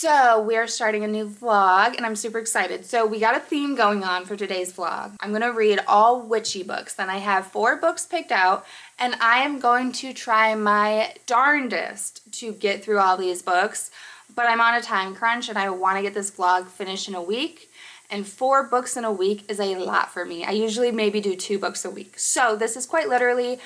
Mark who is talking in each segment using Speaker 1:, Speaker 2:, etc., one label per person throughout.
Speaker 1: So we're starting a new vlog and I'm super excited. So we got a theme going on for today's vlog. I'm gonna read all witchy books. Then I have 4 books picked out and I am going to try my darndest to get through all these books, but I'm on a time crunch and I want to get this vlog finished in a week. And 4 books in a week is a lot for me. I usually maybe do 2 books a week. So this is quite literally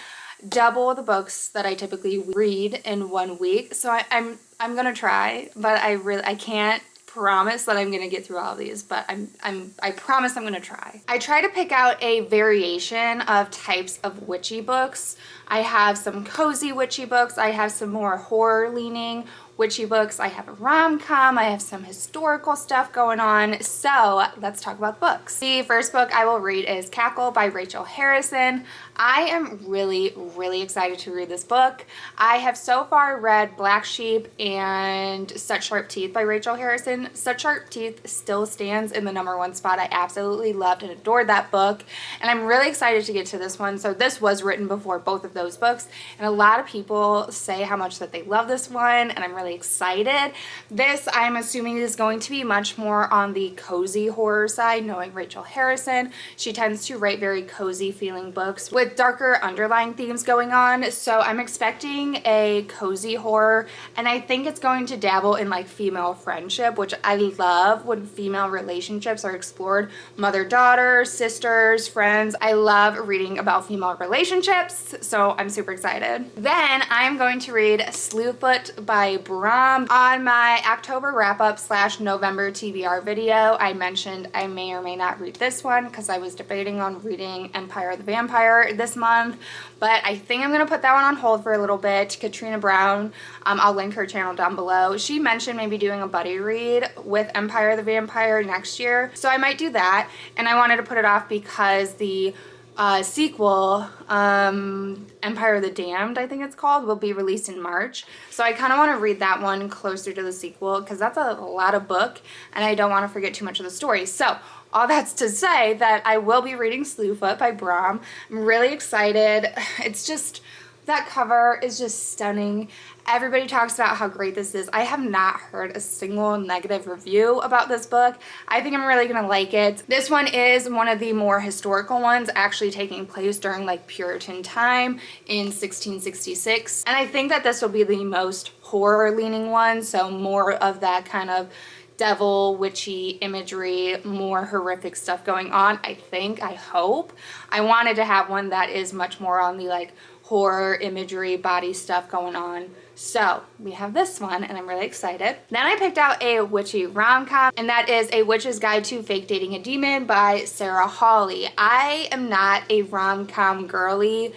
Speaker 1: double the books that I typically read in 1 week. So I'm gonna try, but I can't promise that I'm gonna get through all of these, but I promise I'm gonna try. I try to pick out a variation of types of witchy books. I have some cozy witchy books. I have some more horror leaning witchy books. I have a rom-com. I have some historical stuff going on. So let's talk about books. The first book I will read is Cackle by Rachel Harrison. I am really excited to read this book. I have so far read Black Sheep and Such Sharp Teeth by Rachel Harrison. Such Sharp Teeth still stands in the #1 spot. I absolutely loved and adored that book, and I'm really excited to get to this one. So this was written before both of those books, and a lot of people say how much that they love this one, and I'm really excited. This, I'm assuming, is going to be much more on the cozy horror side. Knowing Rachel Harrison, she tends to write very cozy feeling books with darker underlying themes going on. So I'm expecting a cozy horror, and I think it's going to dabble in like female friendship, which I love when female relationships are explored. Mother-daughter, sisters, friends. I love reading about female relationships, so I'm super excited. Then I'm going to read Slewfoot by Brom. On my October wrap-up / November TBR video, I mentioned I may or may not read this one because I was debating on reading Empire of the Vampire this month, but I think I'm gonna put that one on hold for a little bit. Katrina Brown, I'll link her channel down below. She mentioned maybe doing a buddy read with Empire of the Vampire next year, so I might do that, and I wanted to put it off because the sequel, Empire of the Damned, I think it's called, will be released in March. So I kind of want to read that one closer to the sequel because that's a lot of book and I don't want to forget too much of the story. So all that's to say that I will be reading Slewfoot by Brom. I'm really excited. It's just, that cover is just stunning. Everybody talks about how great this is. I have not heard a single negative review about this book. I think I'm really gonna like it. This one is one of the more historical ones, actually taking place during like Puritan time in 1666. And I think that this will be the most horror leaning one, so more of that kind of devil, witchy imagery, more horrific stuff going on, I think, I hope. I wanted to have one that is much more on the like horror imagery, body stuff going on. So we have this one and I'm really excited. Then I picked out a witchy rom-com, and that is A Witch's Guide to Fake Dating a Demon by Sarah Hawley. I am not a rom-com girly.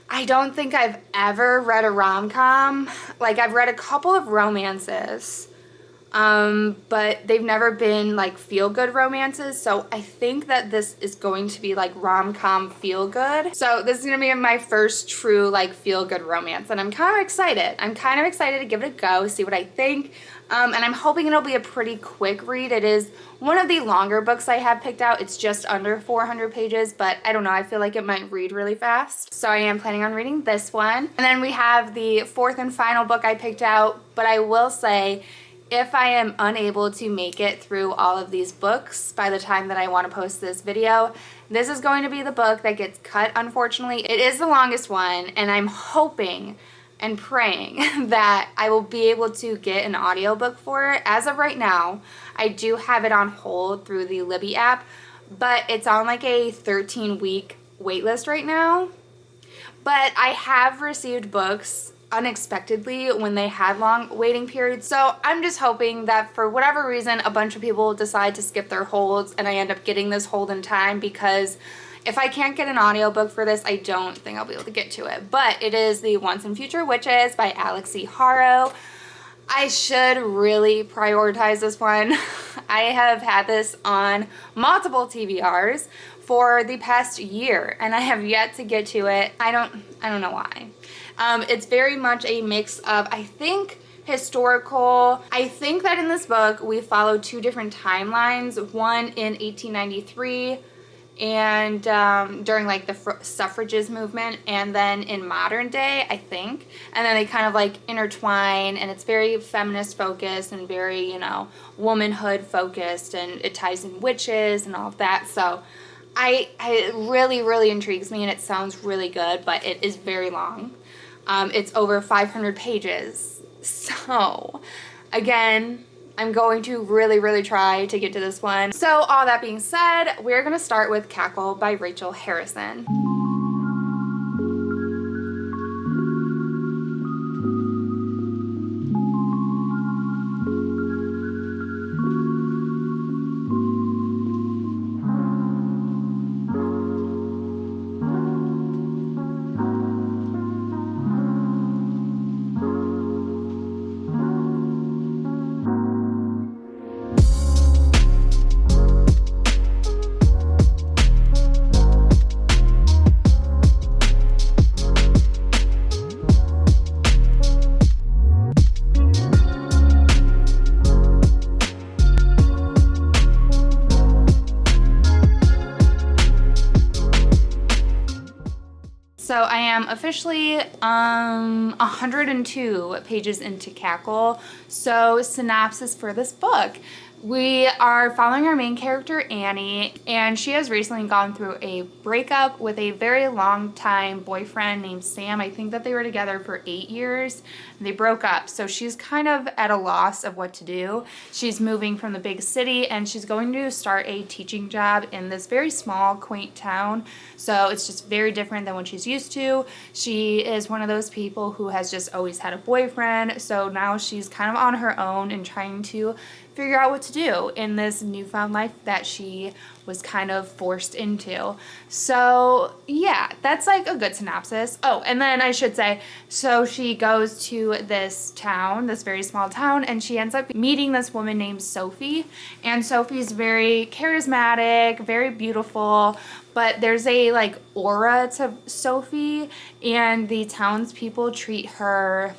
Speaker 1: I don't think I've ever read a rom-com. Like, I've read a couple of romances, but they've never been like feel-good romances, so I think that this is going to be like rom-com feel-good. So this is gonna be my first true like feel-good romance, and I'm kind of excited. I'm kind of excited to give it a go, see what I think, and I'm hoping it'll be a pretty quick read. It is one of the longer books I have picked out. It's just under 400 pages, but I don't know, I feel like it might read really fast. So I am planning on reading this one. And then we have the 4th and final book I picked out, but I will say, if I am unable to make it through all of these books by the time that I want to post this video, this is going to be the book that gets cut, unfortunately. It is the longest one, and I'm hoping and praying that I will be able to get an audiobook for it. As of right now, I do have it on hold through the Libby app, but it's on like a 13-week wait list right now. But I have received books unexpectedly when they had long waiting periods, so I'm just hoping that for whatever reason a bunch of people decide to skip their holds and I end up getting this hold in time, because if I can't get an audiobook for this, I don't think I'll be able to get to it. But it is the Once and Future Witches by Alix Harrow. I should really prioritize this one. I have had this on multiple TBRs for the past year and I have yet to get to it. I don't know why. It's very much a mix of, I think, historical. I think that in this book we follow 2 different timelines, one in 1893 and during like the suffrages movement, and then in modern day, I think, and then they kind of like intertwine, and it's very feminist focused and very, you know, womanhood focused, and it ties in witches and all of that. So it really intrigues me, and it sounds really good, but it is very long. It's over 500 pages. So again, I'm going to really try to get to this one. So all that being said, we're gonna start with Cackle by Rachel Harrison. So I am officially 102 pages into Cackle. So synopsis for this book. We are following our main character, Annie, and she has recently gone through a breakup with a very long time boyfriend named Sam. I think that they were together for 8 years. And they broke up, so she's kind of at a loss of what to do. She's moving from the big city, and she's going to start a teaching job in this very small, quaint town. So it's just very different than what she's used to. She is one of those people who has just always had a boyfriend, so now she's kind of on her own and trying to figure out what to do in this newfound life that she was kind of forced into. So yeah, that's like a good synopsis. Oh, and then I should say, so she goes to this town, this very small town, and she ends up meeting this woman named Sophie. And Sophie's very charismatic, very beautiful, but there's a like aura to Sophie, and the townspeople treat her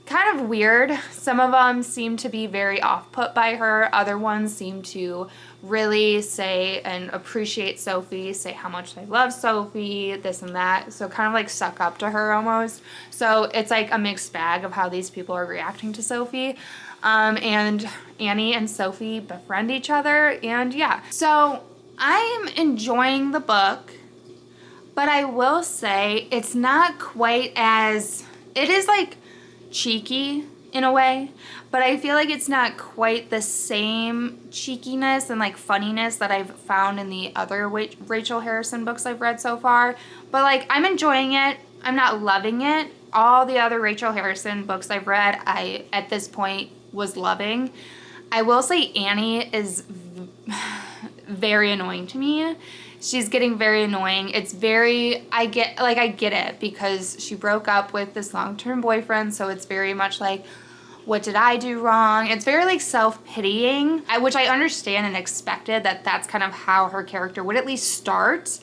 Speaker 1: kind of weird. Some of them seem to be very off-put by her. Other ones seem to really say and appreciate Sophie, say how much they love Sophie, this and that. So kind of like suck up to her almost. So it's like a mixed bag of how these people are reacting to Sophie. And Annie and Sophie befriend each other, and yeah. So I am enjoying the book, but I will say it's not quite as, it is like cheeky in a way, but I feel like it's not quite the same cheekiness and like funniness that I've found in the other Rachel Harrison books I've read so far. But like, I'm enjoying it. I'm not loving it. All the other Rachel Harrison books I've read, I at this point was loving. I will say Annie is very annoying to me. She's getting very annoying. It's very, I get it because she broke up with this long-term boyfriend, so it's very much like, what did I do wrong? It's very like self-pitying, which I understand and expected that that's kind of how her character would at least start.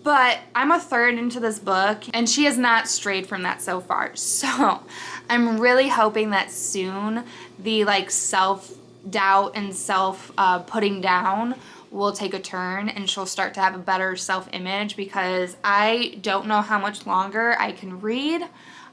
Speaker 1: But I'm a third into this book, and she has not strayed from that so far. So I'm really hoping that soon the like self-doubt and self-putting down will take a turn, and she'll start to have a better self-image, because I don't know how much longer I can read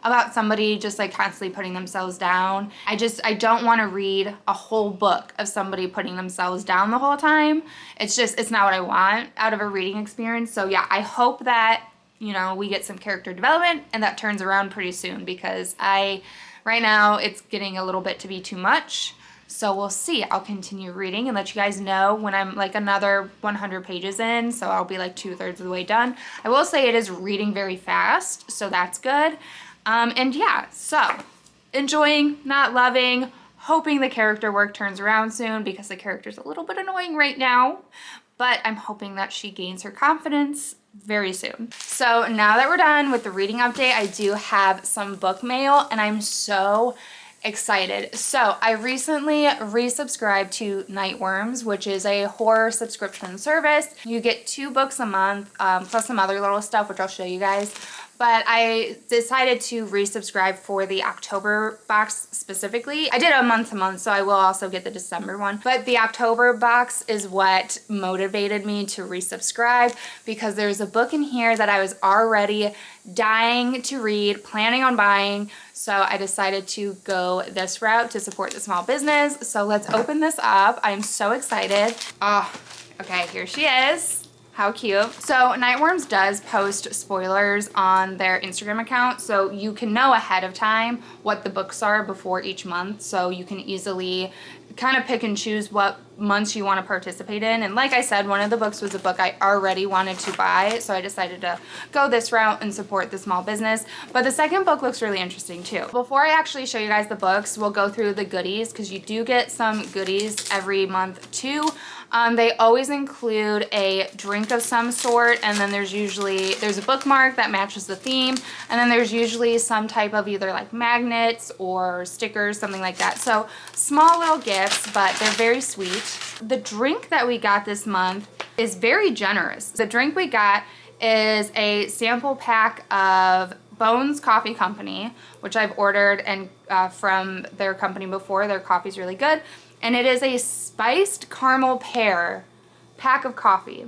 Speaker 1: about somebody just like constantly putting themselves down. I don't want to read a whole book of somebody putting themselves down the whole time. It's not what I want out of a reading experience. So yeah, I hope that, you know, we get some character development and that turns around pretty soon, because right now it's getting a little bit to be too much. So we'll see. I'll continue reading and let you guys know when I'm like another 100 pages in. So I'll be like 2/3 of the way done. I will say it is reading very fast, so that's good. And yeah, so enjoying, not loving, hoping the character work turns around soon, because the character's a little bit annoying right now. But I'm hoping that she gains her confidence very soon. So now that we're done with the reading update, I do have some book mail, and I'm so excited. So I recently resubscribed to Nightworms, which is a horror subscription service. You get 2 books a month, plus some other little stuff, which I'll show you guys. but I decided to resubscribe for the October box specifically. I did a month to month, so I will also get the December one, but the October box is what motivated me to resubscribe, because there's a book in here that I was already dying to read, planning on buying, so I decided to go this route to support the small business. So let's open this up. I'm so excited. Oh, okay, here she is. How cute. So Nightworms does post spoilers on their Instagram account, so you can know ahead of time what the books are before each month, so you can easily kind of pick and choose what months you want to participate in. And like I said, one of the books was a book I already wanted to buy, so I decided to go this route and support the small business. But the second book looks really interesting too. Before I actually show you guys the books, we'll go through the goodies, because you do get some goodies every month too. They always include a drink of some sort, and then there's a bookmark that matches the theme, and then there's usually some type of either like magnets or stickers, something like that. So small little gifts, but they're very sweet. The drink that we got this month is very generous. The drink we got is a sample pack of Bones Coffee Company, which I've ordered and from their company before. Their coffee's really good. And it is a spiced caramel pear pack of coffee.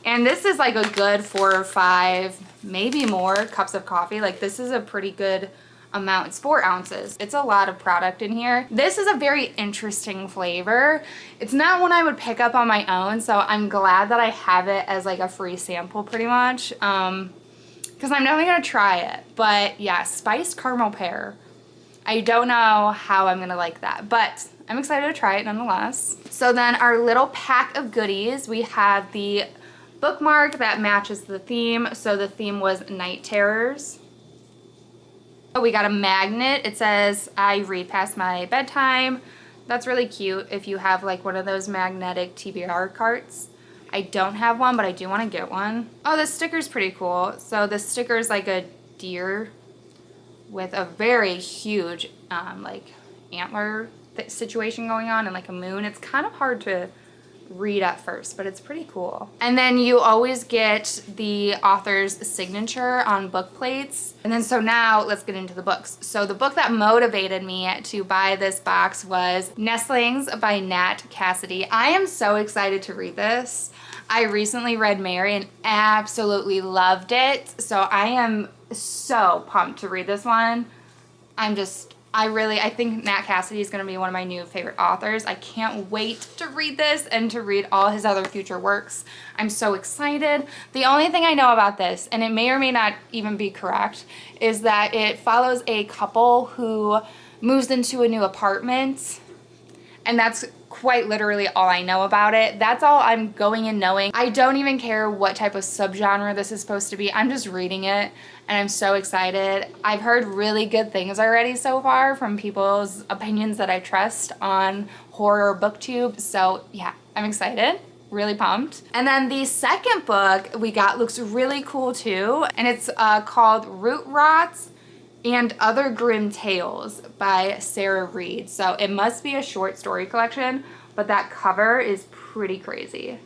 Speaker 1: And this is like a good 4 or 5, maybe more cups of coffee. Like, this is a pretty good amount. It's 4 ounces. It's a lot of product in here. This is a very interesting flavor. It's not one I would pick up on my own, so I'm glad that I have it as like a free sample pretty much. Because I'm definitely gonna try it. But yeah, spiced caramel pear. I don't know how I'm gonna like that, but I'm excited to try it nonetheless. So then our little pack of goodies, we have the bookmark that matches the theme. So the theme was Night Terrors. Oh, we got a magnet. It says, I read past my bedtime. That's really cute if you have like one of those magnetic TBR carts. I don't have one, but I do want to get one. Oh, this sticker's pretty cool. So the sticker's like a deer with a very huge like antler situation going on and like a moon. It's kind of hard to read at first, but it's pretty cool. And then you always get the author's signature on book plates. And then so now let's get into the books. So the book that motivated me to buy this box was Nestlings by Nat Cassidy. I am so excited to read this. I recently read Mary and absolutely loved it. So I am so pumped to read this one. I think Nat Cassidy is going to be one of my new favorite authors. I can't wait to read this and to read all his other future works. I'm so excited. The only thing I know about this, and it may or may not even be correct, is that it follows a couple who moves into a new apartment, and that's quite literally all I know about it. That's all I'm going in knowing. I don't even care what type of subgenre this is supposed to be. I'm just reading it and I'm so excited. I've heard really good things already so far from people's opinions that I trust on horror booktube. So yeah, I'm excited. Really pumped. And then the second book we got looks really cool too, and it's called Root Rots and Other Grim Tales by Sarah Reed. So it must be a short story collection, but that cover is pretty crazy.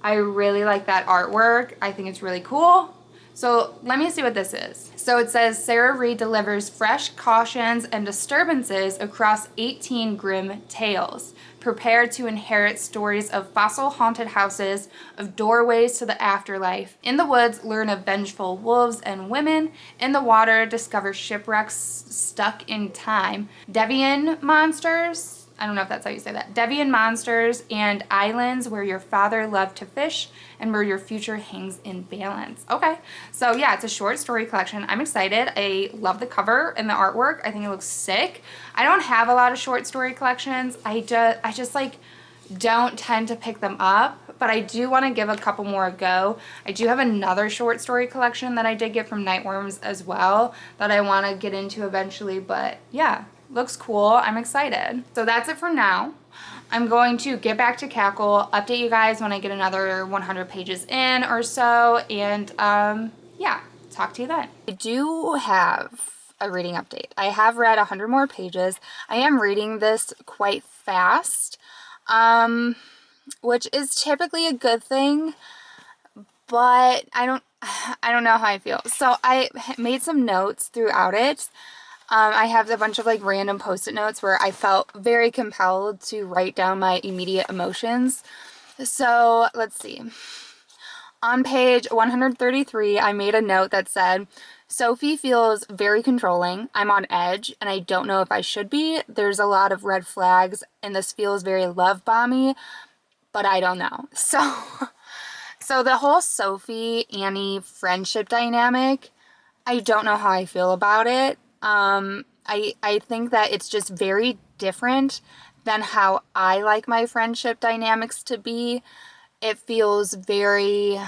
Speaker 1: I really like that artwork. I think it's really cool. So let me see what this is. So it says Sarah Reed delivers fresh cautions and disturbances across 18 grim tales. Prepare to inherit stories of fossil haunted houses, of doorways to the afterlife. In the woods, learn of vengeful wolves and women. In the water, discover shipwrecks stuck in time. Devian monsters. I don't know if that's how you say that. Devian monsters and islands where your father loved to fish and where your future hangs in balance. Okay, so yeah, it's a short story collection. I'm excited. I love the cover and the artwork. I think it looks sick. I don't have a lot of short story collections. I just like don't tend to pick them up, but I do want to give a couple more a go. I do have another short story collection that I did get from Nightworms as well that I want to get into eventually, but yeah. Looks cool. I'm excited. So that's it for now. I'm going to get back to Cackle, update you guys when I get another 100 pages in or so, and yeah, talk to you then. I do have a reading update. I have read 100 more pages. I am reading this quite fast, which is typically a good thing, but I don't know how I feel. So I made some notes throughout it. I have a bunch of like random post-it notes where I felt very compelled to write down my immediate emotions. So let's see. On page 133, I made a note that said, Sophie feels very controlling. I'm on edge, and I don't know if I should be. There's a lot of red flags, and this feels very love-bomby, but I don't know. So the whole Sophie-Annie friendship dynamic, I don't know how I feel about it. I think that it's just very different than how I like my friendship dynamics to be. It feels very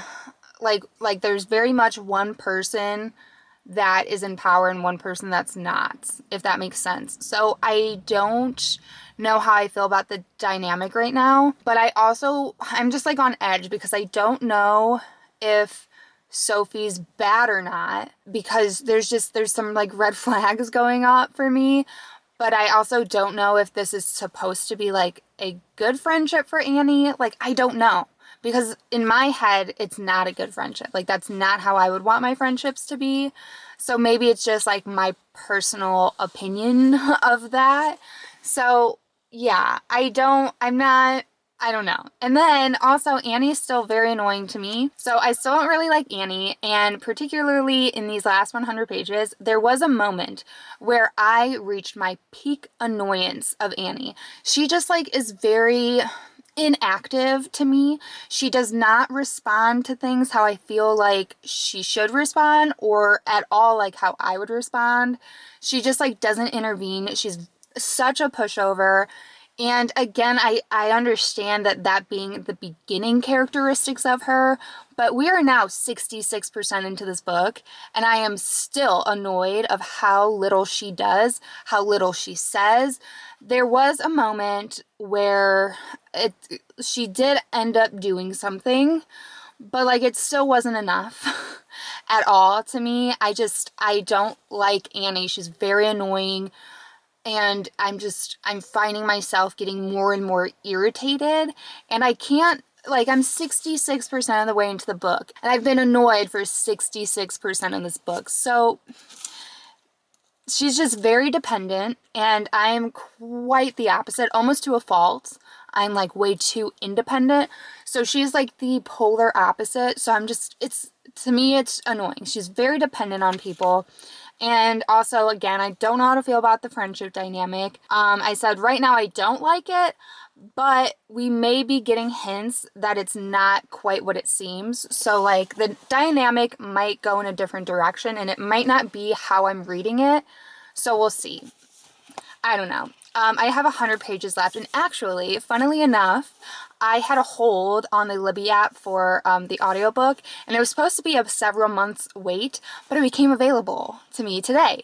Speaker 1: like there's very much one person that is in power and one person that's not, if that makes sense. So I don't know how I feel about the dynamic right now, but I'm just like on edge because I don't know if Sophie's bad or not, because there's some like red flags going up for me. But I also don't know if this is supposed to be like a good friendship for Annie. Like, I don't know. Because in my head, it's not a good friendship. Like, that's not how I would want my friendships to be. So maybe it's just like my personal opinion of that. So yeah, I don't know. And then also Annie's still very annoying to me. So I still don't really like Annie. And particularly in these last 100 pages, there was a moment where I reached my peak annoyance of Annie. She just like is very inactive to me. She does not respond to things how I feel like she should respond, or at all like how I would respond. She just like doesn't intervene. She's such a pushover. And again, I understand that being the beginning characteristics of her, but we are now 66% into this book, and I am still annoyed of how little she does, how little she says. There was a moment where she did end up doing something, but like it still wasn't enough at all to me. I don't like Annie. She's very annoying. And I'm finding myself getting more and more irritated, and I can't, like, I'm 66% of the way into the book, and I've been annoyed for 66% of this book. So she's just very dependent, and I'm quite the opposite, almost to a fault. I'm like way too independent. So she's like the polar opposite. So to me, it's annoying. She's very dependent on people. And also, again, I don't know how to feel about the friendship dynamic. I said right now I don't like it, but we may be getting hints that it's not quite what it seems. So, like, the dynamic might go in a different direction, and it might not be how I'm reading it. So we'll see. I don't know. I have 100 pages left, and actually, funnily enough, I had a hold on the Libby app for the audiobook, and it was supposed to be a several months wait, but it became available to me today.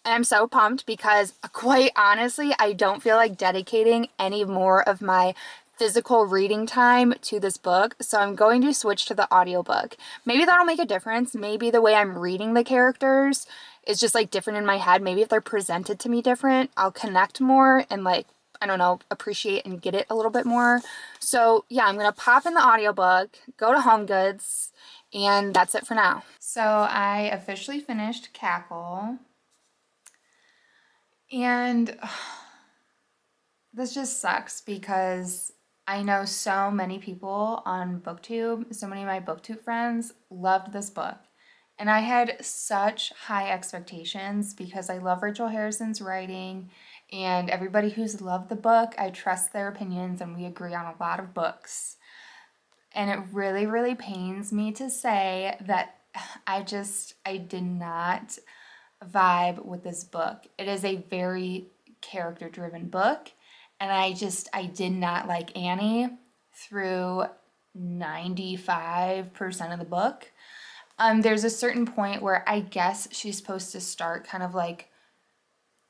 Speaker 1: And I'm so pumped because, quite honestly, I don't feel like dedicating any more of my physical reading time to this book, so I'm going to switch to the audiobook. Maybe that'll make a difference. Maybe the way I'm reading the characters is just like different in my head. Maybe if they're presented to me different, I'll connect more and, like, I don't know, appreciate and get it a little bit more. So yeah, I'm gonna pop in the audiobook, go to Home Goods, and that's it for now. So I officially finished Cackle, and this just sucks because I know so many people on BookTube, so many of my BookTube friends loved this book. And I had such high expectations because I love Rachel Harrison's writing, and everybody who's loved the book, I trust their opinions, and we agree on a lot of books. And it really, really pains me to say that I did not vibe with this book. It is a very character-driven book, and I did not like Annie through 95% of the book. There's a certain point where I guess she's supposed to start kind of like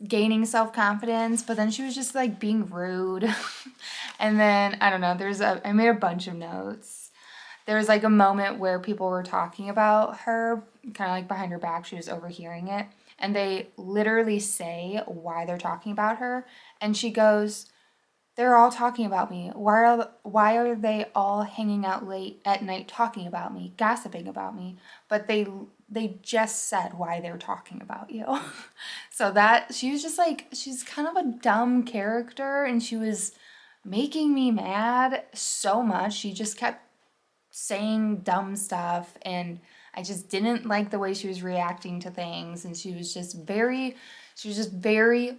Speaker 1: gaining self-confidence, but then she was just like being rude. And then, I don't know, I made a bunch of notes. There was like a moment where people were talking about her, kind of like behind her back, she was overhearing it. And they literally say why they're talking about her. And she goes, they're all talking about me. Why are they all hanging out late at night talking about me, gossiping about me? But they just said why they're talking about you. So that she was just like, she's kind of a dumb character, and she was making me mad so much. She just kept saying dumb stuff, and I just didn't like the way she was reacting to things, and she was just very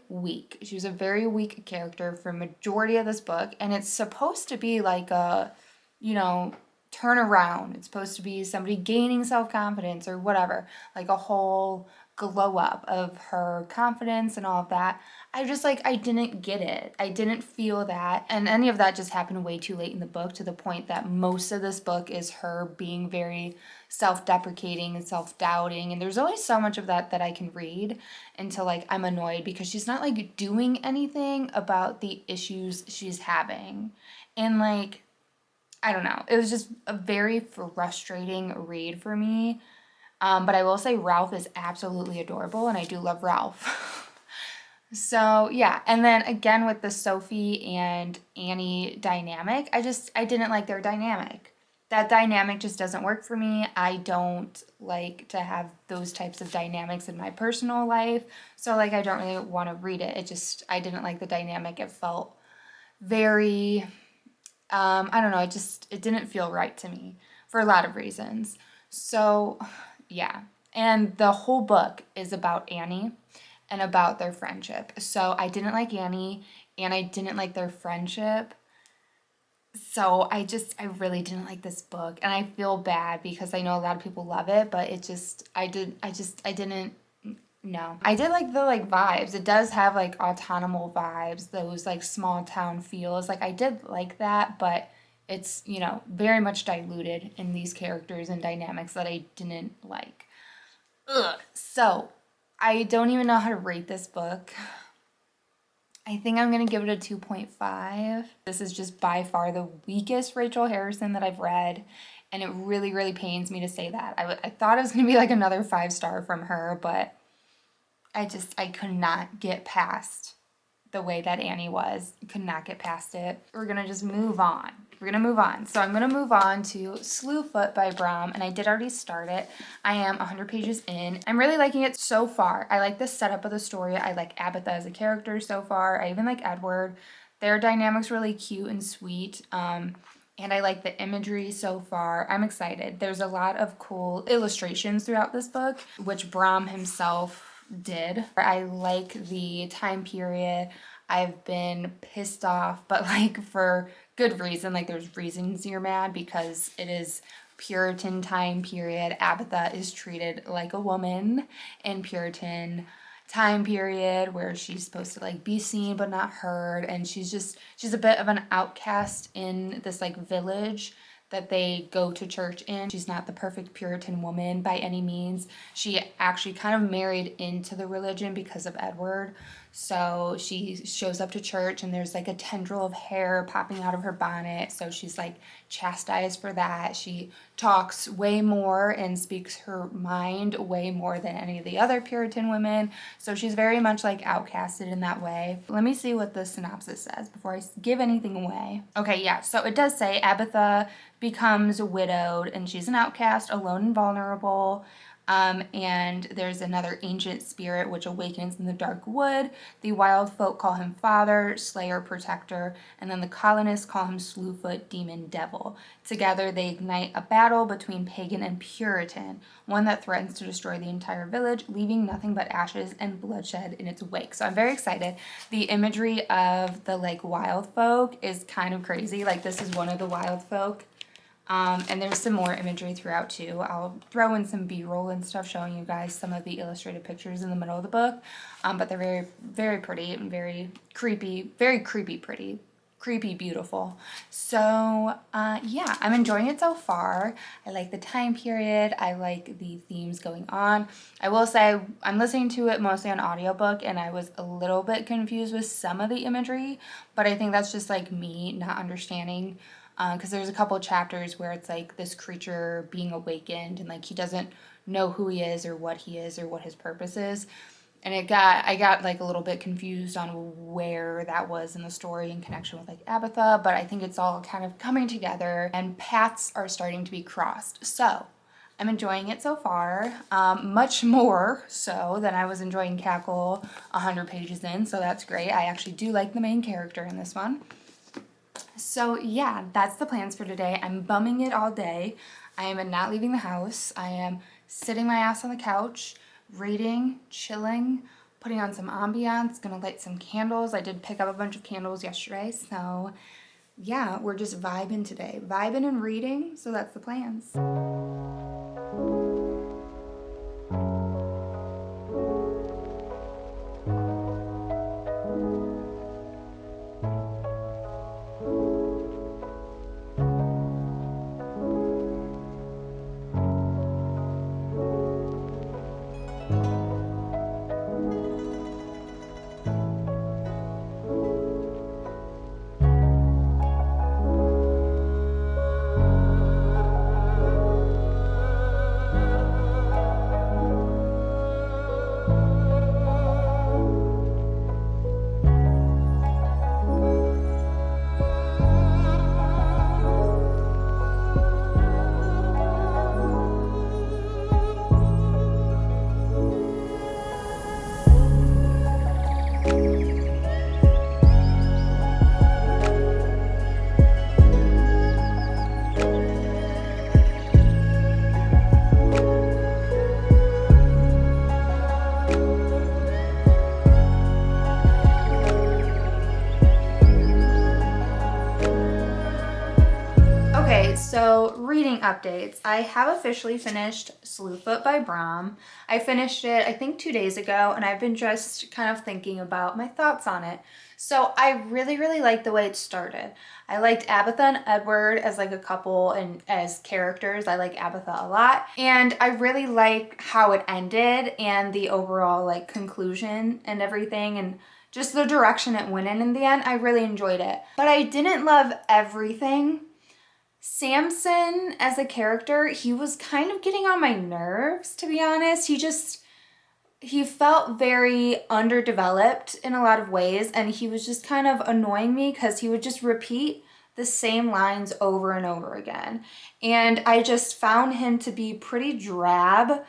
Speaker 1: weak. She was a very weak character for majority of this book, and it's supposed to be like a, you know, turn around. It's supposed to be somebody gaining self-confidence or whatever, like a whole glow up of her confidence and all of that. I didn't get it. I didn't feel that. And any of that just happened way too late in the book, to the point that most of this book is her being very self-deprecating and self-doubting. And there's only so much of that I can read until like I'm annoyed, because she's not like doing anything about the issues she's having. And like, I don't know. It was just a very frustrating read for me. But I will say Ralph is absolutely adorable, and I do love Ralph. So yeah, and then again with the Sophie and Annie dynamic, I didn't like their dynamic. That dynamic just doesn't work for me. I don't like to have those types of dynamics in my personal life. So like, I don't really want to read it. I didn't like the dynamic. It felt very, I don't know, it didn't feel right to me for a lot of reasons. So yeah, and the whole book is about Annie and about their friendship. So I didn't like Annie, and I didn't like their friendship. So I really didn't like this book, and I feel bad because I know a lot of people love it, but I didn't, no. I did like the like vibes. It does have like autonomal vibes, those like small town feels. Like I did like that, but it's, you know, very much diluted in these characters and dynamics that I didn't like. Ugh. So I don't even know how to rate this book. I think I'm going to give it a 2.5. This is just by far the weakest Rachel Harrison that I've read, and it really, really pains me to say that. I thought it was going to be like another 5-star from her, but I could not get past the way that Annie was. Could not get past it. We're going to just move on. We're going to move on. So I'm going to move on to Slewfoot by Brom, and I did already start it. I am 100 pages in. I'm really liking it so far. I like the setup of the story. I like Abatha as a character so far. I even like Edward. Their dynamic's really cute and sweet. And I like the imagery so far. I'm excited. There's a lot of cool illustrations throughout this book, which Brom himself did. I like the time period. I've been pissed off, but like for good reason. Like there's reasons you're mad, because it is Puritan time period. Abatha is treated like a woman in Puritan time period, where she's supposed to like be seen but not heard, and she's a bit of an outcast in this like village that they go to church in. She's not the perfect Puritan woman by any means. She actually kind of married into the religion because of Edward. So she shows up to church, and there's like a tendril of hair popping out of her bonnet. So she's like chastised for that. She talks way more and speaks her mind way more than any of the other Puritan women. So she's very much like outcasted in that way. Let me see what the synopsis says before I give anything away. Okay, yeah, so it does say Abatha becomes widowed, and she's an outcast, alone and vulnerable. And there's another ancient spirit which awakens in the dark wood. The wild folk call him Father, Slayer, Protector, and then the colonists call him Slewfoot, Demon, Devil. Together they ignite a battle between pagan and Puritan, one that threatens to destroy the entire village, leaving nothing but ashes and bloodshed in its wake. So I'm very excited. The imagery of the like wild folk is kind of crazy. Like this is one of the wild folk. And there's some more imagery throughout too. I'll throw in some B-roll and stuff showing you guys some of the illustrated pictures in the middle of the book. But they're very, very pretty and very creepy pretty. Creepy beautiful. So yeah, I'm enjoying it so far. I like the time period. I like the themes going on. I will say I'm listening to it mostly on audiobook, and I was a little bit confused with some of the imagery, but I think that's just like me not understanding, because there's a couple of chapters where it's like this creature being awakened, and like he doesn't know who he is or what his purpose is. And I got like a little bit confused on where that was in the story in connection with like Abatha, but I think it's all kind of coming together and paths are starting to be crossed. So I'm enjoying it so far, much more so than I was enjoying Cackle 100 pages in, so that's great. I actually do like the main character in this one. So yeah, that's the plans for today. I'm bumming it all day. I am not leaving the house. I am sitting my ass on the couch, reading, chilling, putting on some ambiance, gonna light some candles. I did pick up a bunch of candles yesterday, so yeah, we're just vibing today. Vibing and reading, so that's the plans. So reading updates. I have officially finished Slewfoot by Brom. I finished it, I think 2 days ago, and I've been just kind of thinking about my thoughts on it. So I really, really liked the way it started. I liked Abatha and Edward as like a couple and as characters. I like Abatha a lot. And I really like how it ended and the overall like conclusion and everything, and just the direction it went in the end. I really enjoyed it. But I didn't love everything. Samson as a character, he was kind of getting on my nerves, to be honest. He felt very underdeveloped in a lot of ways, and he was just kind of annoying me because he would just repeat the same lines over and over again. And I just found him to be pretty drab,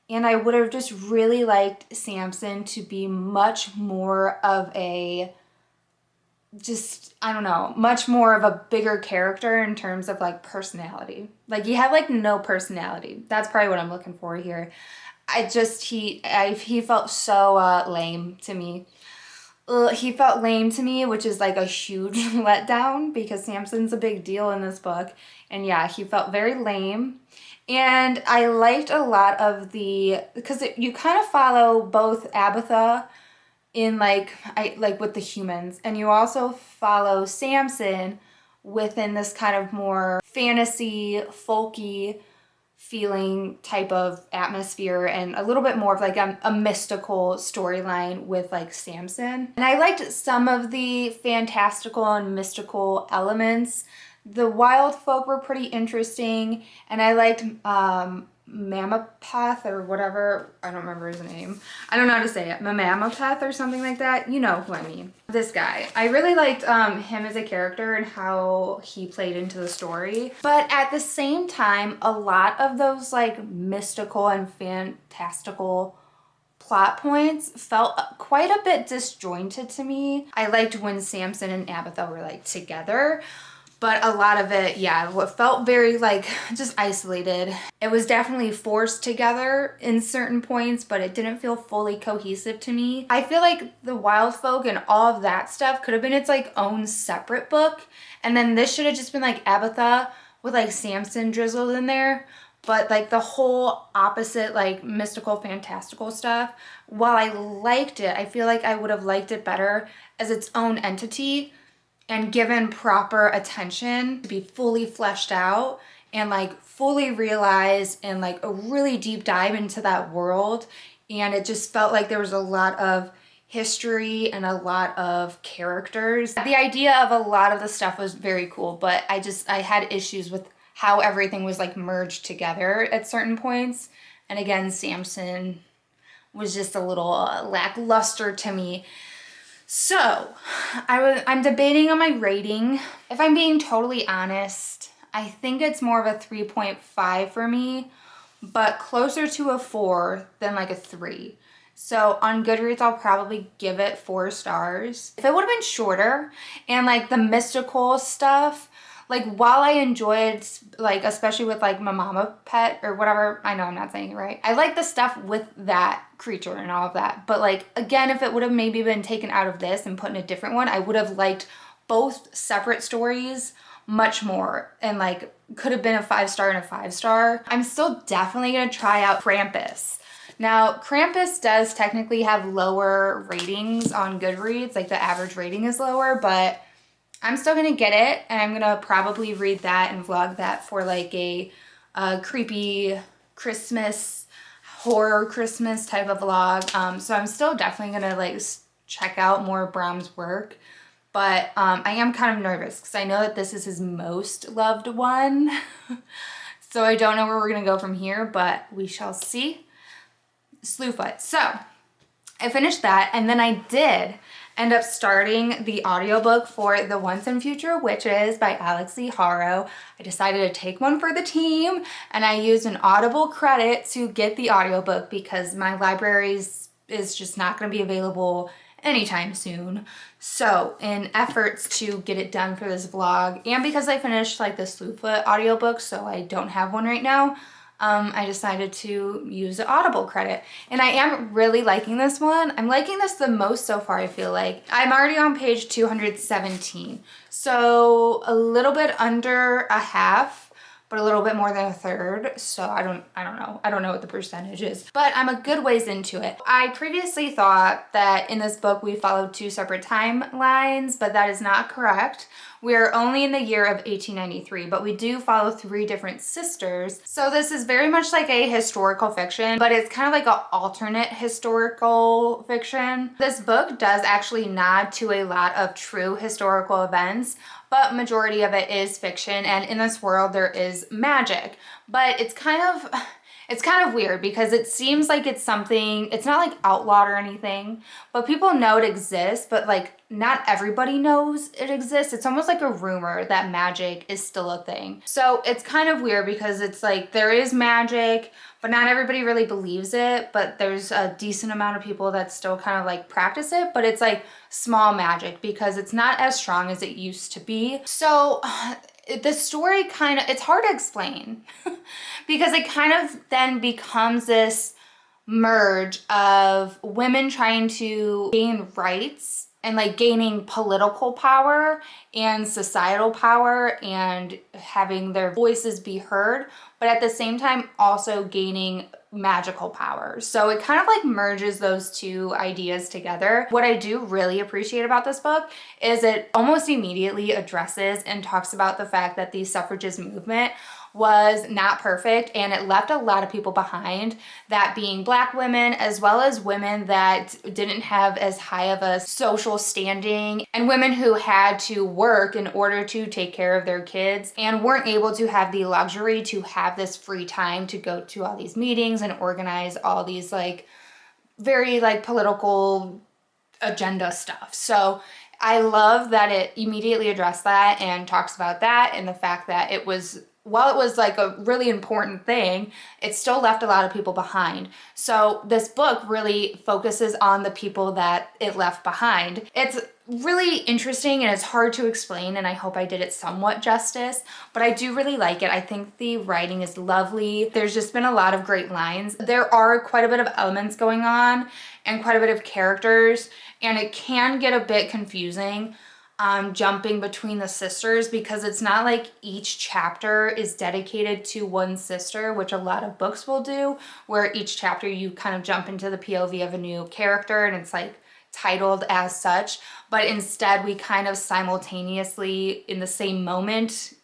Speaker 1: and I would have just really liked Samson to be much more of a I don't know, much more of a bigger character in terms of like personality. Like he had like no personality. That's probably what I'm looking for here. He felt so lame to me. He felt lame to me, which is like a huge letdown because Samson's a big deal in this book. And yeah, he felt very lame. And I liked a lot of because you kind of follow both Abatha in like with the humans, and you also follow Samson within this kind of more fantasy folky feeling type of atmosphere, and a little bit more of like a mystical storyline with like Samson. And I liked some of the fantastical and mystical elements. The wild folk were pretty interesting, and I liked Mammopath or whatever, I don't remember his name. I don't know how to say it. Mammopath or something like that. You know who I mean. This guy. I really liked him as a character and how he played into the story. But at the same time, a lot of those like mystical and fantastical plot points felt quite a bit disjointed to me. I liked when Samson and Abatha were like together, but a lot of it, yeah, what felt very like just isolated. It was definitely forced together in certain points, but it didn't feel fully cohesive to me. I feel like the Wild Folk and all of that stuff could have been its like own separate book. And then this should have just been like Abatha with like Samson drizzled in there. But like the whole opposite, like mystical, fantastical stuff, while I liked it, I feel like I would have liked it better as its own entity and given proper attention to be fully fleshed out and like fully realized and like a really deep dive into that world. And it just felt like there was a lot of history and a lot of characters. The idea of a lot of the stuff was very cool, but I had issues with how everything was like merged together at certain points. And again, Samson was just a little lackluster to me. So I'm debating on my rating. If I'm being totally honest, I think it's more of a 3.5 for me, but closer to a 4 than like a 3. So on Goodreads, I'll probably give it 4 stars. If it would have been shorter and like the mystical stuff, like while I enjoyed, like especially with like my mama pet or whatever, I know I'm not saying it right. I like the stuff with that creature and all of that. But like, again, if it would have maybe been taken out of this and put in a different one, I would have liked both separate stories much more, and like could have been a 5-star and a 5-star. I'm still definitely gonna try out Krampus. Now, Krampus does technically have lower ratings on Goodreads, like the average rating is lower, but I'm still gonna get it, and I'm gonna probably read that and vlog that for like a creepy Christmas, horror Christmas type of vlog. So I'm still definitely gonna like check out more of Brom's work. But I am kind of nervous because I know that this is his most loved one. So I don't know where we're gonna go from here, but we shall see. Slewfoot. So I finished that, and then I did end up starting the audiobook for The Once and Future Witches by Alix Harrow. I decided to take one for the team, and I used an Audible credit to get the audiobook because my libraries is just not going to be available anytime soon. So in efforts to get it done for this vlog, and because I finished like the Slewfoot audiobook, so I don't have one right now, I decided to use the Audible credit. And I am really liking this one. I'm liking this the most so far, I feel like. I'm already on page 217. So a little bit under a half, but a little bit more than a third. So I don't know. I don't know what the percentage is, but I'm a good ways into it. I previously thought that in this book we followed 2 separate timelines, but that is not correct. We're only in the year of 1893, but we do follow 3 different sisters. So this is very much like a historical fiction, but it's kind of like an alternate historical fiction. This book does actually nod to a lot of true historical events, but majority of it is fiction, and in this world there is magic. But it's kind of weird because it seems like it's something, it's not like outlawed or anything, but people know it exists, but like not everybody knows it exists. It's almost like a rumor that magic is still a thing. So it's kind of weird because it's like there is magic, but not everybody really believes it, but there's a decent amount of people that still kind of like practice it, but it's like small magic because it's not as strong as it used to be. So the story kind of, it's hard to explain because it kind of then becomes this merge of women trying to gain rights and like gaining political power and societal power and having their voices be heard, but at the same time also gaining magical powers. So it kind of like merges those 2 ideas together. What I do really appreciate about this book is it almost immediately addresses and talks about the fact that the suffragist movement was not perfect, and it left a lot of people behind, that being Black women as well as women that didn't have as high of a social standing, and women who had to work in order to take care of their kids and weren't able to have the luxury to have this free time to go to all these meetings and organize all these like very like political agenda stuff. So I love that it immediately addressed that and talks about that, and the fact that it was, while it was like a really important thing, it still left a lot of people behind. So this book really focuses on the people that it left behind. It's really interesting and it's hard to explain, and I hope I did it somewhat justice, but I do really like it. I think the writing is lovely. There's just been a lot of great lines. There are quite a bit of elements going on and quite a bit of characters, and it can get a bit confusing jumping between the sisters because it's not like each chapter is dedicated to one sister, which a lot of books will do, where each chapter you kind of jump into the POV of a new character and it's like titled as such, but instead we kind of simultaneously in the same moment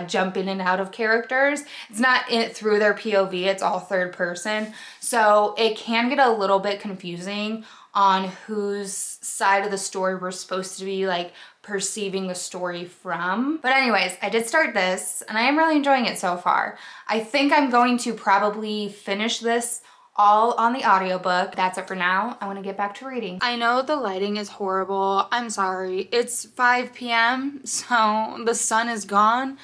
Speaker 1: jump in and out of characters. It's not through their POV, it's all third person. So it can get a little bit confusing on whose side of the story we're supposed to be like perceiving the story from. But anyways, I did start this and I am really enjoying it so far. I think I'm going to probably finish this all on the audiobook. That's it for now. I want to get back to reading. I know the lighting is horrible. I'm sorry. It's 5 p.m. so the sun is gone.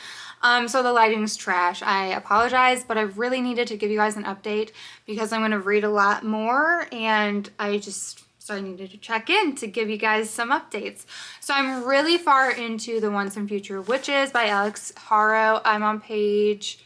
Speaker 1: So the lighting's trash. I apologize, but I really needed to give you guys an update because I'm going to read a lot more, and so I needed to check in to give you guys some updates. So I'm really far into The Once and Future Witches by Alix Harrow. I'm on page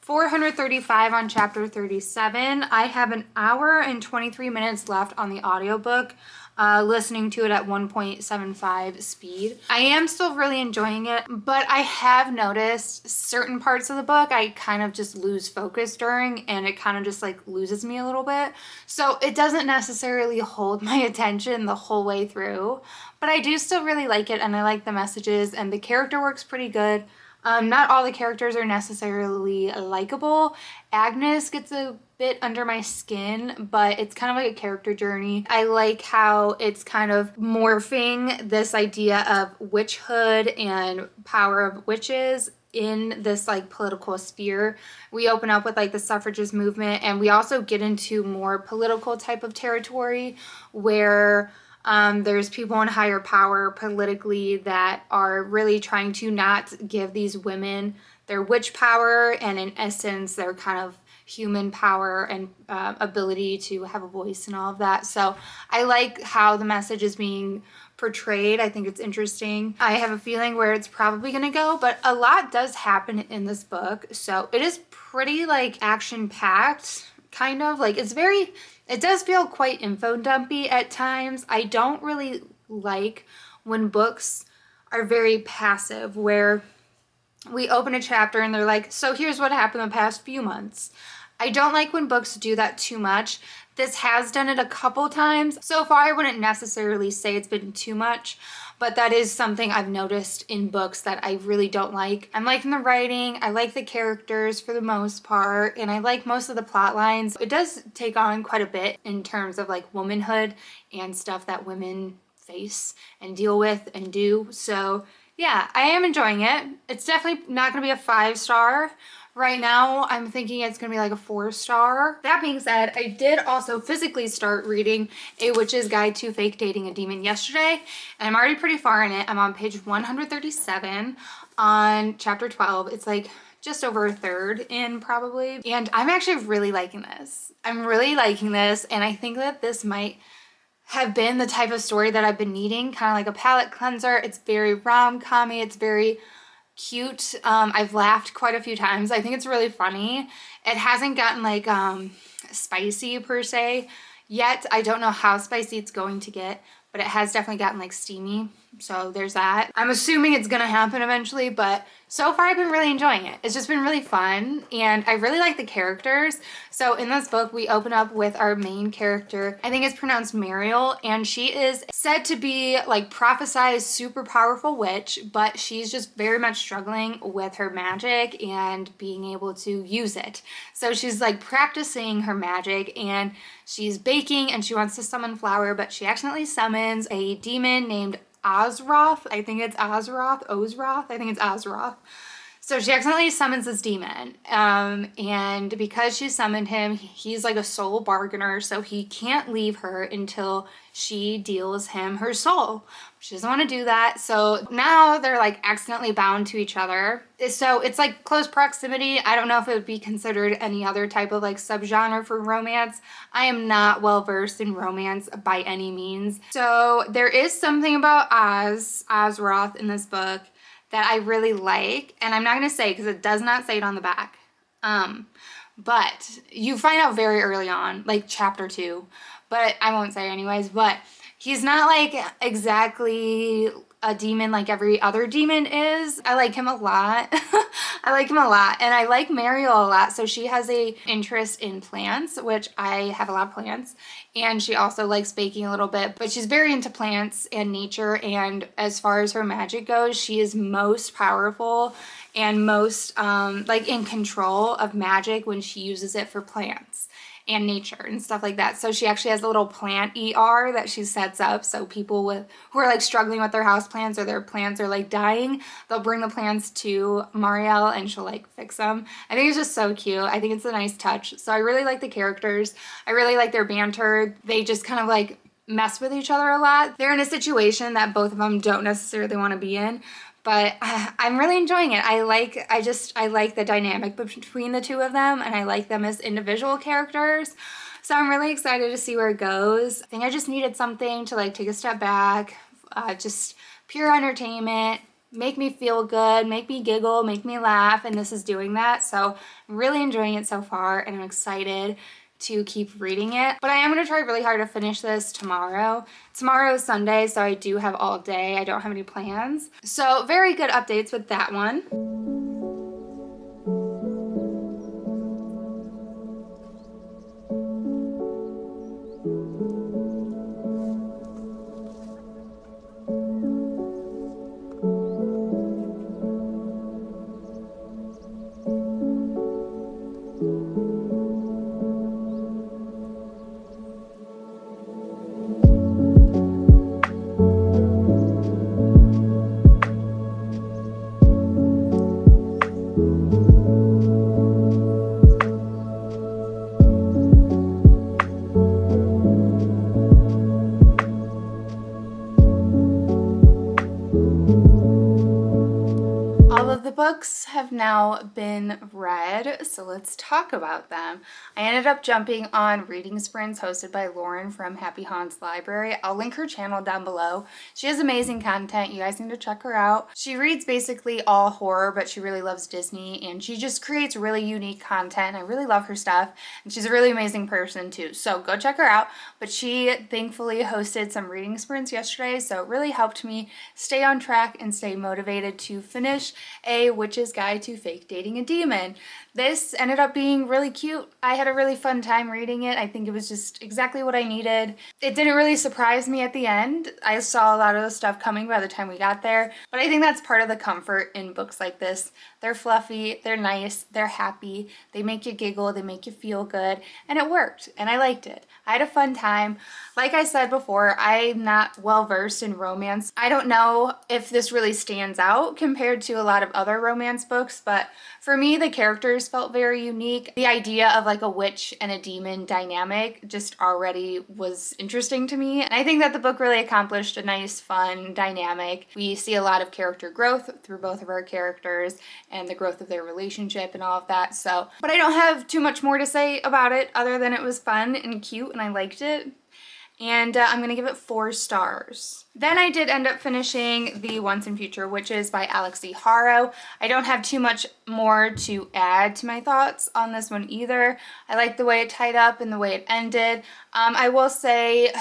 Speaker 1: 435 on chapter 37. I have an hour and 23 minutes left on the audiobook, listening to it at 1.75 speed. I am still really enjoying it, but I have noticed certain parts of the book I kind of just lose focus during, and it kind of just like loses me a little bit. So it doesn't necessarily hold my attention the whole way through, but I do still really like it, and I like the messages, and the character work's pretty good. Not all the characters are necessarily likable. Agnes gets a bit under my skin, but it's kind of like a character journey. I like how it's kind of morphing this idea of witchhood and power of witches in this like political sphere. We open up with like the suffragist movement, and we also get into more political type of territory where there's people in higher power politically that are really trying to not give these women their witch power, and in essence their kind of human power and ability to have a voice and all of that. So I like how the message is being portrayed. I think it's interesting. I have a feeling where it's probably going to go, but a lot does happen in this book. So it is pretty like action packed, kind of like it does feel quite info dumpy at times. I don't really like when books are very passive, where we open a chapter and they're like, so here's what happened the past few months. I don't like when books do that too much. This has done it a couple times. So far, I wouldn't necessarily say it's been too much, but that is something I've noticed in books that I really don't like. I'm liking the writing, I like the characters for the most part, and I like most of the plot lines. It does take on quite a bit in terms of like womanhood and stuff that women face and deal with and do. So yeah, I am enjoying it. It's definitely not going to be a 5-star. Right now, I'm thinking it's going to be like a 4-star. That being said, I did also physically start reading A Witch's Guide to Fake Dating a Demon yesterday, and I'm already pretty far in it. I'm on page 137 on chapter 12. It's like just over a third in probably, and I'm actually really liking this. I'm really liking this, and I think that this might have been the type of story that I've been needing, kind of like a palate cleanser. It's very rom-com-y, it's very cute. I've laughed quite a few times. I think it's really funny. It hasn't gotten like spicy per se yet. I don't know how spicy it's going to get, but it has definitely gotten like steamy. So there's that. I'm assuming it's gonna happen eventually, but so far I've been really enjoying it. It's just been really fun, and I really like the characters. So in this book, we open up with our main character. I think it's pronounced Mariel, and she is said to be like prophesized super powerful witch, but she's just very much struggling with her magic and being able to use it. So she's like practicing her magic, and she's baking, and she wants to summon flour, but she accidentally summons a demon named Ozroth. I think it's Ozroth. I think it's Ozroth. So she accidentally summons this demon, and because she summoned him, he's like a soul bargainer, so he can't leave her until she deals him her soul. She doesn't want to do that, so now they're like accidentally bound to each other. So it's like close proximity. I don't know if it would be considered any other type of like subgenre for romance. I am not well versed in romance by any means. So there is something about Ozroth in this book that I really like, and I'm not going to say because it does not say it on the back. But you find out very early on, like chapter 2, but I won't say anyways, but he's not like exactly a demon like every other demon is. I like him a lot. I like him a lot, and I like Mariel a lot. So she has a interest in plants, which I have a lot of plants, and she also likes baking a little bit, but she's very into plants and nature, and as far as her magic goes, she is most powerful and most like in control of magic when she uses it for plants. and nature and stuff like that. So she actually has a little plant ER that she sets up, so people who are like struggling with their house plants or their plants are like dying, they'll bring the plants to Marielle and she'll like fix them. I think it's just so cute. I think it's a nice touch. So I really like the characters. I really like their banter. They just kind of like mess with each other a lot. They're in a situation that both of them don't necessarily want to be in, but I'm really enjoying it. I like the dynamic between the two of them, and I like them as individual characters. So I'm really excited to see where it goes. I think I just needed something to like take a step back, just pure entertainment, make me feel good, make me giggle, make me laugh, and this is doing that. So I'm really enjoying it so far, and I'm excited to keep reading it. But I am going to try really hard to finish this tomorrow. Tomorrow is Sunday, so I do have all day. I don't have any plans. So very good updates with that one. All of the books have now been read, so let's talk about them. I ended up jumping on reading sprints hosted by Lauren from Happy Haun's Library. I'll link her channel down below. She has amazing content. You guys need to check her out. She reads basically all horror, but she really loves Disney, and she just creates really unique content. I really love her stuff, and she's a really amazing person too, so go check her out. But she thankfully hosted some reading sprints yesterday, so it really helped me stay on track and stay motivated to finish A Witch's Guide to Fake Dating a Demon. This ended up being really cute. I had a really fun time reading it. I think it was just exactly what I needed. It didn't really surprise me at the end. I saw a lot of the stuff coming by the time we got there, but I think that's part of the comfort in books like this. They're fluffy, they're nice, they're happy, they make you giggle, they make you feel good, and it worked, and I liked it. I had a fun time. Like I said before, I'm not well versed in romance. I don't know if this really stands out compared to a lot of other romance books, but for me, the characters felt very unique. The idea of like a witch and a demon dynamic just already was interesting to me. And I think that the book really accomplished a nice, fun dynamic. We see a lot of character growth through both of our characters and the growth of their relationship and all of that. So, but I don't have too much more to say about it other than it was fun and cute and I liked it. And I'm gonna give it 4 stars. Then I did end up finishing the Once and Future Witches by Alix Harrow. I don't have too much more to add to my thoughts on this one either. I like the way it tied up and the way it ended. I will say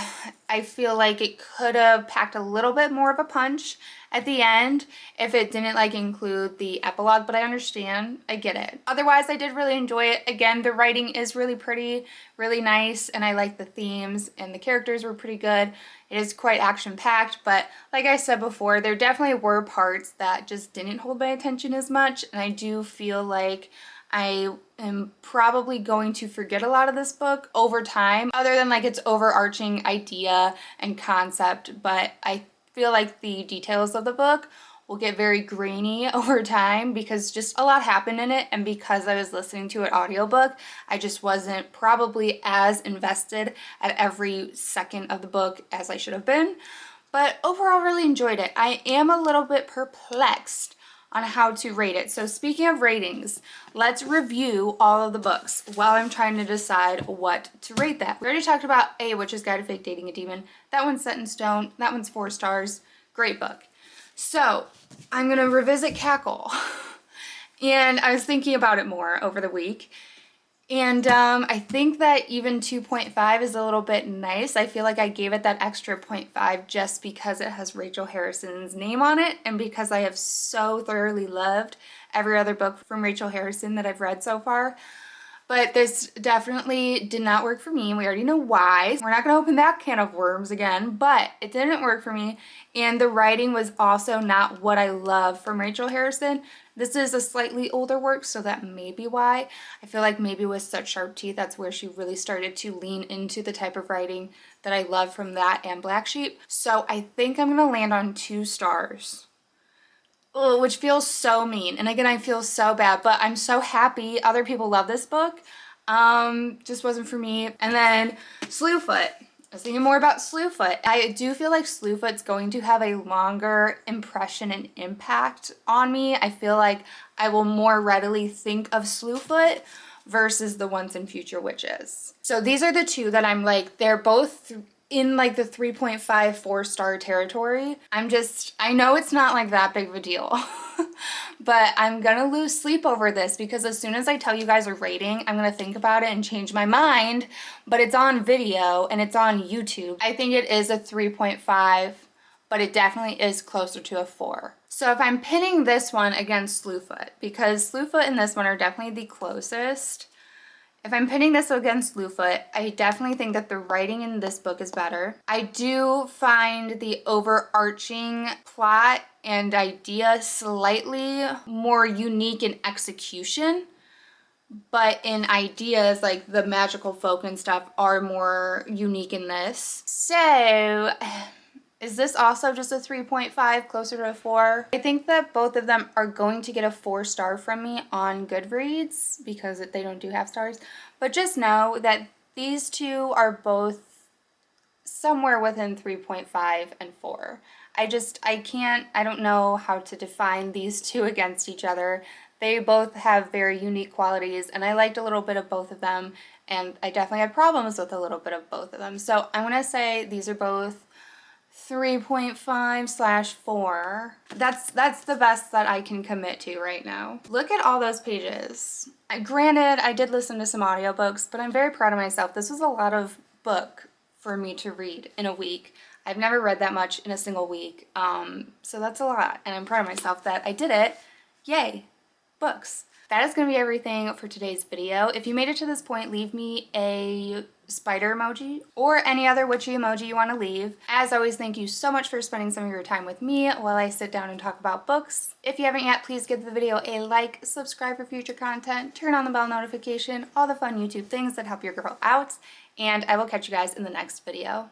Speaker 1: I feel like it could have packed a little bit more of a punch at the end if it didn't like include the epilogue, but I understand. I get it. Otherwise, I did really enjoy it. Again, the writing is really pretty, really nice, and I like the themes, and the characters were pretty good. It is quite action-packed, but like I said before, there definitely were parts that just didn't hold my attention as much, and I do feel like I am probably going to forget a lot of this book over time, other than like its overarching idea and concept, but I feel like the details of the book will get very grainy over time because just a lot happened in it, and because I was listening to an audiobook, I just wasn't probably as invested at every second of the book as I should have been. But overall, really enjoyed it. I am a little bit perplexed on how to rate it. So speaking of ratings, let's review all of the books while I'm trying to decide what to rate that. We already talked about A Witch's Guide to Fake Dating a Demon. That one's set in stone. That one's 4 stars. Great book. So I'm gonna revisit Cackle. And I was thinking about it more over the week. And I think that even 2.5 is a little bit nice. I feel like I gave it that extra 0.5 just because it has Rachel Harrison's name on it, and because I have so thoroughly loved every other book from Rachel Harrison that I've read so far. But this definitely did not work for me. We already know why. We're not gonna open that can of worms again, but it didn't work for me. And the writing was also not what I love from Rachel Harrison. This is a slightly older work, so that may be why. I feel like maybe with Such Sharp Teeth, that's where she really started to lean into the type of writing that I love from that and Black Sheep. So I think I'm gonna land on 2 stars. Ugh, which feels so mean. And again, I feel so bad, but I'm so happy other people love this book. Just wasn't for me. And then Slewfoot. I was thinking more about Slewfoot. I do feel like Slewfoot's going to have a longer impression and impact on me. I feel like I will more readily think of Slewfoot versus the Once and Future Witches. So these are the 2 that I'm like, they're both in like the 3.5, 4-star territory. I know it's not like that big of a deal, but I'm gonna lose sleep over this because as soon as I tell you guys a rating, I'm gonna think about it and change my mind, but it's on video and it's on YouTube. I think it is a 3.5, but it definitely is closer to a 4. So if I'm pinning this one against Slewfoot, because Slewfoot and this one are definitely the closest, if I'm pinning this against Slewfoot, I definitely think that the writing in this book is better. I do find the overarching plot and idea slightly more unique in execution, but in ideas, like the magical folk and stuff are more unique in this. So is this also just a 3.5, closer to a 4? I think that both of them are going to get a 4-star from me on Goodreads because they don't do half stars. But just know that these 2 are both somewhere within 3.5 and 4. I don't know how to define these 2 against each other. They both have very unique qualities and I liked a little bit of both of them, and I definitely had problems with a little bit of both of them. So I'm gonna say these are both 3.5/4. That's the best that I can commit to right now. Look at all those pages. Granted, I did listen to some audiobooks, but I'm very proud of myself. This was a lot of book for me to read in a week. I've never read that much in a single week. So that's a lot, and I'm proud of myself that I did it. Yay, books. That is going to be everything for today's video. If you made it to this point, leave me a spider emoji or any other witchy emoji you want to leave. As always, thank you so much for spending some of your time with me while I sit down and talk about books. If you haven't yet, please give the video a like, subscribe for future content, turn on the bell notification, all the fun YouTube things that help your girl out, and I will catch you guys in the next video.